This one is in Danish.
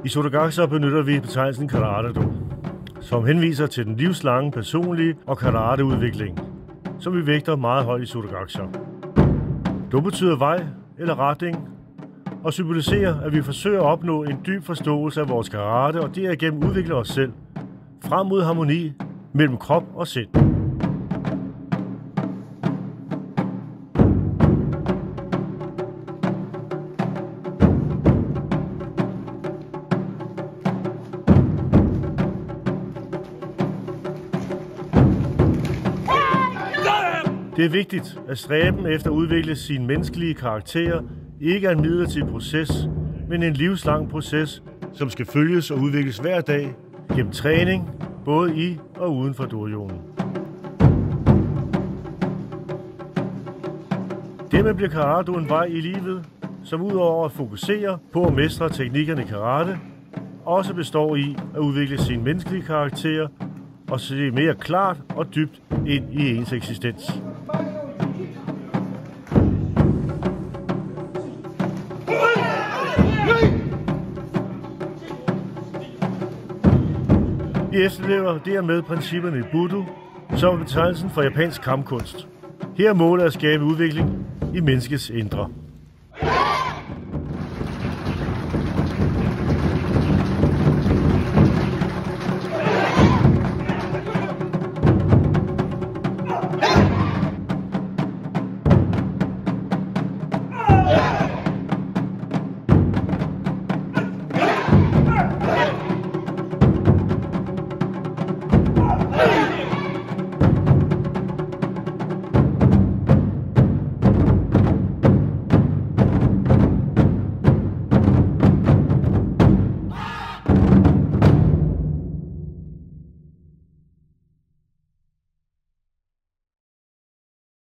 I Sotogacha benytter vi betegnelsen Karate-Do, som henviser til den livslange, personlige og karateudvikling, som vi vægter meget højt i Sotogacha. Do betyder vej eller retning, og symboliserer, at vi forsøger at opnå en dyb forståelse af vores karate og derigennem udvikle os selv frem mod harmoni mellem krop og sind. Det er vigtigt, at stræben efter at udvikle sine menneskelige karakterer ikke er en midlertidig proces, men en livslang proces, som skal følges og udvikles hver dag gennem træning, både i og uden for dojoen. Dermed bliver karate en vej i livet, som udover at fokusere på at mestre teknikkerne i karate, også består i at udvikle sine menneskelige karakterer og se mere klart og dybt ind i ens eksistens. Vi efterlever dermed principperne i Budo, som er betegnelsen for japansk kampkunst. Her er målet at skabe udvikling i menneskets indre.